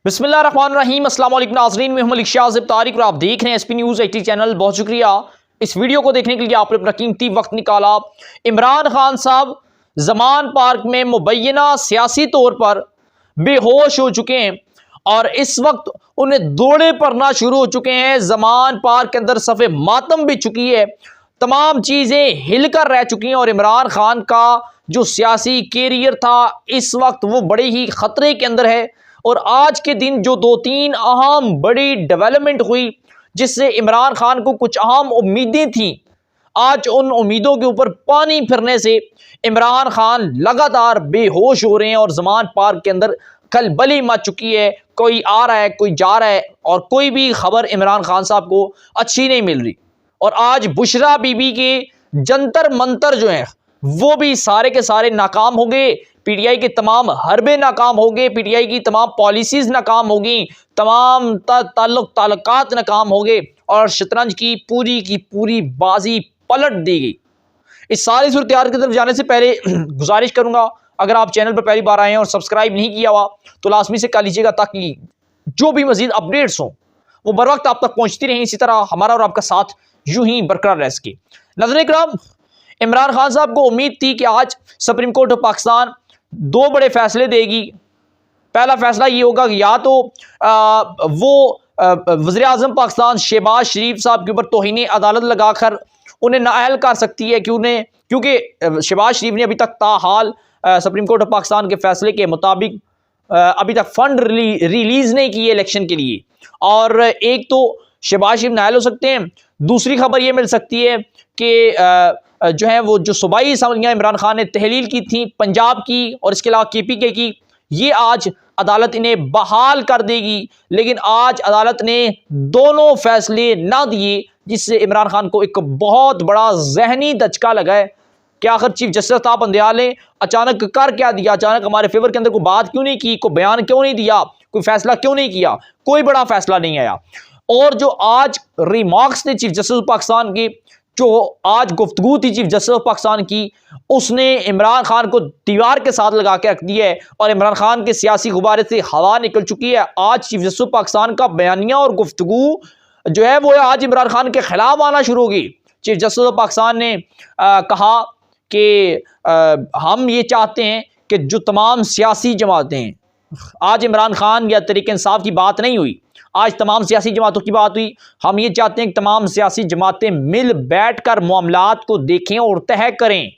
बिस्मिल्लाहिर्रहमानिर्रहीम अस्सलाम वालेकुम नाज़रीन, मैं मलिक शाज़िब तारिक और आप देख रहे हैं एसपी न्यूज़ 80 चैनल। बहुत शुक्रिया इस वीडियो को देखने के लिए, आपने अपना कीमती वक्त निकाला। इमरान खान साहब ज़मान पार्क में मुबैना सियासी तौर पर बेहोश हो चुके हैं और इस वक्त उन्हें दौड़े पड़ना शुरू हो चुके हैं। ज़मान पार्क के अंदर सफ़े मातम भी चुकी है, तमाम चीज़ें हिलकर रह चुकी हैं और इमरान खान का जो सियासी कैरियर था इस वक्त वो बड़े ही ख़तरे के अंदर है। और आज के दिन जो दो तीन अहम बड़ी डेवलपमेंट हुई जिससे इमरान खान को कुछ अहम उम्मीदें थीं, आज उन उम्मीदों के ऊपर पानी फिरने से इमरान खान लगातार बेहोश हो रहे हैं और ज़मान पार्क के अंदर खलबली मच चुकी है। कोई आ रहा है, कोई जा रहा है और कोई भी खबर इमरान खान साहब को अच्छी नहीं मिल रही। और आज बुशरा बीबी के जंतर मंतर जो हैं वो भी सारे के सारे नाकाम हो गए। पीटीआई के तमाम हरबे नाकाम हो गए, पीटीआई की तमाम पॉलिसीज नाकाम हो गई, तमाम ताल्लुकात नाकाम हो गए और शतरंज की पूरी बाजी पलट दी गई। इस सारी सूरत की तरफ जाने से पहले गुजारिश करूंगा, अगर आप चैनल पर पहली बार आए हैं और सब्सक्राइब नहीं किया हुआ तो लाजमी से कर लीजिएगा ताकि जो भी मजीद अपडेट्स हों वो बर वक्त आप तक पहुंचती रहें। इसी तरह हमारा और आपका साथ यूं ही बरकरार रह सके। नाज़रीन किराम, इमरान खान साहब को उम्मीद थी कि आज सुप्रीम कोर्ट ऑफ पाकिस्तान दो बड़े फैसले देगी। पहला फैसला ये होगा कि या तो वो वज़ीर आज़म पाकिस्तान शहबाज शरीफ साहब के ऊपर तौहीन अदालत लगाकर उन्हें नाअहल कर सकती है क्योंकि शहबाज शरीफ ने अभी तक ताहाल सुप्रीम कोर्ट ऑफ पाकिस्तान के फैसले के मुताबिक अभी तक फंड रिलीज़ नहीं किए इलेक्शन के लिए। और एक तो शहबाज शरीफ नाअहल हो सकते हैं, दूसरी खबर ये मिल सकती है कि जो है वो जो सूबाई असम्बलियाँ इमरान खान ने तहलील की थी पंजाब की और इसके अलावा KPK की, ये आज अदालत इन्हें बहाल कर देगी। लेकिन आज अदालत ने दोनों फैसले ना दिए जिससे इमरान खान को एक बहुत बड़ा जहनी दचका लगा है कि आखिर चीफ जस्टिस साहब बंदयाल ने अचानक कर क्या दिया, अचानक हमारे फेवर के अंदर कोई बात क्यों नहीं की, कोई बयान क्यों नहीं दिया, कोई फैसला क्यों नहीं किया, कोई बड़ा फैसला नहीं आया। और जो आज रिमार्क्स थे चीफ जस्टिस पाकिस्तान की, जो आज गुफ्तगू थी चीफ जस्टिस ऑफ पाकिस्तान की, उसने इमरान खान को दीवार के साथ लगा के रख दिया है और इमरान खान के सियासी गुब्बारे से हवा निकल चुकी है। आज चीफ जस्टिस ऑफ पाकिस्तान का बयानिया और गुफ्तगू जो है वो आज इमरान खान के खिलाफ आना शुरू होगी। चीफ जस्टिस ऑफ पाकिस्तान ने कहा कि हम ये चाहते हैं कि जो तमाम सियासी जमातें हैं, आज इमरान खान या तहरीक इंसाफ की बात नहीं हुई, आज तमाम सियासी जमातों की बात हुई। हम ये चाहते हैं कि तमाम सियासी जमातें मिल बैठ कर मामलात को देखें और तय करें,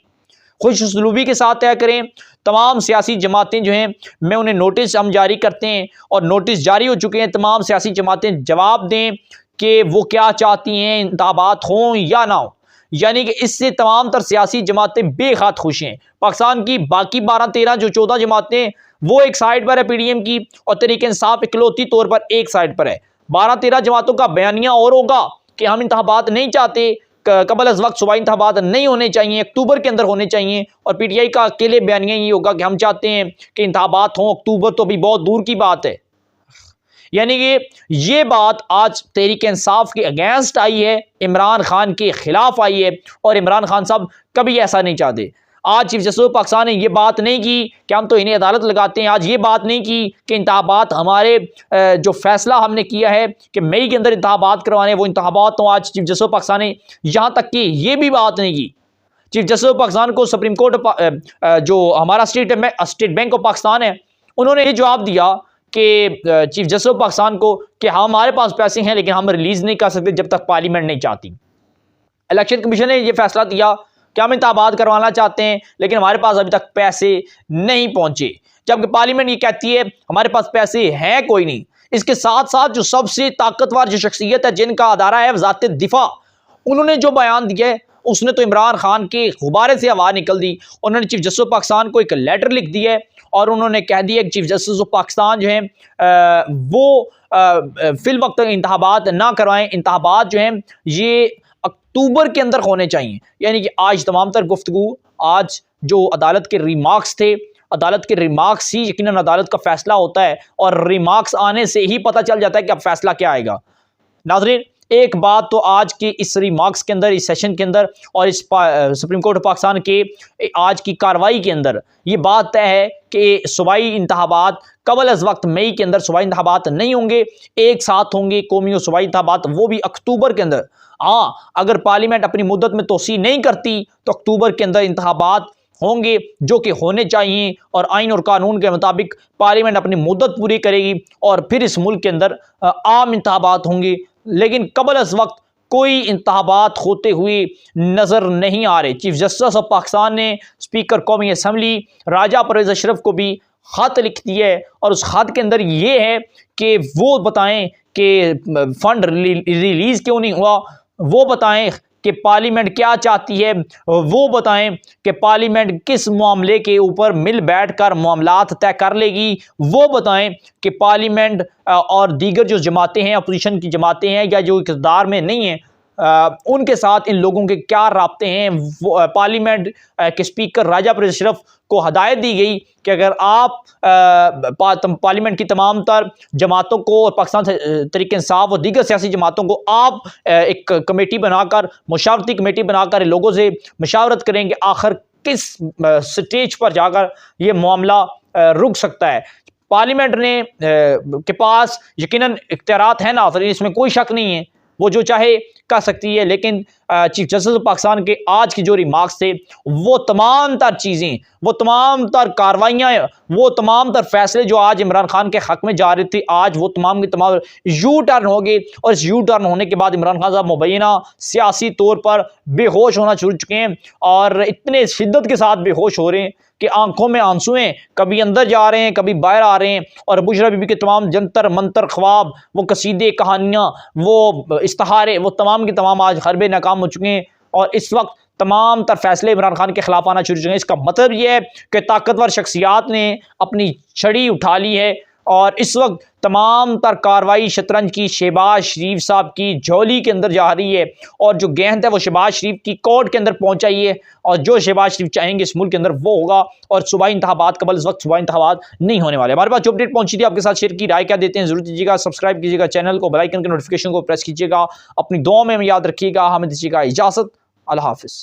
खुशउस्लूबी के साथ तय करें। तमाम सियासी जमातें जो हैं, मैं उन्हें नोटिस हम जारी करते हैं और नोटिस जारी हो चुके हैं। तमाम सियासी जमातें जवाब दें कि वो क्या चाहती हैं, इंतखाबात हों या ना हो। यानी कि इससे तमाम तर सियासी जमातें बेहद खुश हैं। पाकिस्तान की बाकी 12-13 जो 14 जमातें वो एक साइड पर है PDM की, और तहरीक इंसाफ इकलौती तौर पर एक साइड पर है। 12-13 जमातों का बयानिया और होगा कि हम इंतखाबात नहीं चाहते, कबल अज़ वक्त सूबाई इंतखाबात नहीं होने चाहिए, अक्टूबर के अंदर होने चाहिए। और PTI का अकेले बयानिया ये होगा कि हम चाहते हैं कि इंतखाबात हों, अक्टूबर तो अभी बहुत दूर की बात है। यानी कि ये बात आज तहरीक इंसाफ के अगेंस्ट आई है, इमरान खान के खिलाफ आई है और इमरान खान साहब कभी ऐसा नहीं चाहते। आज चीफ जस्टिस पाकिस्तान ने ये बात नहीं की कि हम तो इन्हें अदालत लगाते हैं, आज ये बात नहीं की कि इंतखाबात हमारे जो फैसला हमने किया है कि मई के अंदर इंतखाबात करवाने वो इंतखाबात तो आज चीफ जस्टिस पाकिस्तान ने यहाँ तक कि ये भी बात नहीं की। चीफ जस्टिस पाकिस्तान को सुप्रीम कोर्ट जो हमारा स्टेट बैंक ऑफ पाकिस्तान है, उन्होंने ये जवाब दिया कि चीफ जस्टिस पाकिस्तान को कि हमारे पास पैसे हैं लेकिन हम रिलीज नहीं कर सकते जब तक पार्लियामेंट नहीं चाहती। इलेक्शन कमीशन ने यह फैसला दिया कि हम इंतखाबात करवाना चाहते हैं लेकिन हमारे पास अभी तक पैसे नहीं पहुंचे, जबकि पार्लियामेंट ये कहती है हमारे पास पैसे हैं कोई नहीं। इसके साथ साथ जो सबसे ताकतवर जो शख्सियत है जिनका अदारा है वज़ारत दिफा, उन्होंने जो बयान दिया है उसने तो इमरान खान के गुब्बारे से हवा निकल दी। उन्होंने चीफ जस्टिस पाकिस्तान को एक लेटर लिख दिया है और उन्होंने कह दिया कि चीफ जस्टिस ऑफ पाकिस्तान जो है वो फिल वक्त इंतखाबात ना करवाएं, इंतखाबात जो हैं ये अक्टूबर के अंदर होने चाहिए। यानी कि आज तमाम तर गुफ्तगू, आज जो अदालत के रिमार्क्स थे, अदालत के रिमार्क्स ही यकीनन अदालत का फैसला होता है और रिमार्क्स आने से ही पता चल जाता है कि अब फैसला क्या आएगा। नाज़रीन, एक बात तो आज के इस रिमार्क्स के अंदर, इस सेशन के अंदर और इस सुप्रीम कोर्ट ऑफ पाकिस्तान के आज की कार्रवाई के अंदर ये बात तय है कि सूबाई इंतखाबात कबल अज़ वक्त मई के अंदर सूबाई इंतखाबात नहीं होंगे, एक साथ होंगे कौमी और सूबाई इंतखाबात, वो भी अक्टूबर के अंदर। हाँ, अगर पार्लियामेंट अपनी मुद्दत में तोसी नहीं करती तो अक्टूबर के अंदर इंतखाबात होंगे, जो कि होने चाहिए, और आइन और कानून के मुताबिक पार्लियामेंट अपनी मुद्दत पूरी करेगी और फिर इस मुल्क के अंदर आम इंतखाबात होंगे। लेकिन कबल अज़ वक्त कोई इंतखाबात होते हुए नज़र नहीं आ रहे। चीफ जस्टिस ऑफ पाकिस्तान ने स्पीकर कौमी असम्बली राजा परवेज़ अशरफ को भी ख़त लिख दिया है और उस ख़त के अंदर ये है कि वो बताएं कि फ़ंड रिलीज़ क्यों नहीं हुआ, वो बताएं कि पार्लियामेंट क्या चाहती है, वो बताएं कि पार्लियामेंट किस मामले के ऊपर मिल बैठकर मामलात तय कर लेगी, वो बताएं कि पार्लियामेंट और दीगर जो जमातें हैं, अपोजिशन की जमातें हैं या जो इक़्तिदार में नहीं हैं, उनके साथ इन लोगों के क्या राब्ते हैं। वो पार्लियामेंट के स्पीकर राजा परवेज़ अशरफ को हदायत दी गई कि अगर आप पार्लियामेंट की तमाम तर जमातों को और पाकिस्तान तहरीक इंसाफ और दीगर सियासी जमातों को आप एक कमेटी बनाकर, मुशावरती कमेटी बनाकर लोगों से मशावरत करें कि आखिर किस स्टेज पर जाकर ये मामला रुक सकता है। पार्लियामेंट ने के पास यकीनन इख्तियारात हैं नाज़रीन, इसमें कोई शक नहीं है, वो जो चाहे कर सकती है। लेकिन चीफ जस्टिस ऑफ पाकिस्तान के आज की जो रिमार्क्स थे, वो तमाम तर चीज़ें, वो तमाम तर कार्रवाइयाँ, वो तमाम तर फैसले जो आज इमरान खान के हक़ में जा रहे थे, आज वो तमाम के तमाम यू टर्न हो गए। और इस यू टर्न होने के बाद इमरान खान साहब मुबैना सियासी तौर पर बेहोश होना शुरू चुके हैं और इतने शिद्दत के साथ बेहोश हो रहे हैं कि आंखों में आंसू हैं, कभी अंदर जा रहे हैं, कभी बाहर आ रहे हैं। और बुशरा बीबी के तमाम जंतर मंतर ख्वाब, वो कसीदे, कहानियाँ, वो इस्तिहारे, वो तमाम के तमाम आज हरबे नाकाम हो चुके हैं और इस वक्त तमाम तर फैसले इमरान खान के खिलाफ आना शुरू हो चुके हैं। इसका मतलब यह है कि ताकतवर शख्सियात ने अपनी छड़ी उठा ली है और इस वक्त तमाम तर कार्रवाई शतरंज की शहबाज शरीफ साहब की झोली के अंदर जा रही है और जो गेंद है वो शहबाज शरीफ की कोर्ट के अंदर पहुंचाई है और जो शहबाज शरीफ चाहेंगे इस मुल्क के अंदर वो होगा। और सूबाई इंतखाबात कबल इस वक्त सूबाई इंतखाबात नहीं होने वाले। हमारे पास जो अपडेट पहुंची थी आपके साथ शेयर की, राय क्या देते हैं जरूर दीजिएगा, सब्सक्राइब कीजिएगा चैनल को, बेल आइकन के नोटिफिकेशन को प्रेस कीजिएगा, अपनी दुआ में याद रखिएगा। हमें दीजिएगा इजाज़त, अल्लाह हाफिज़।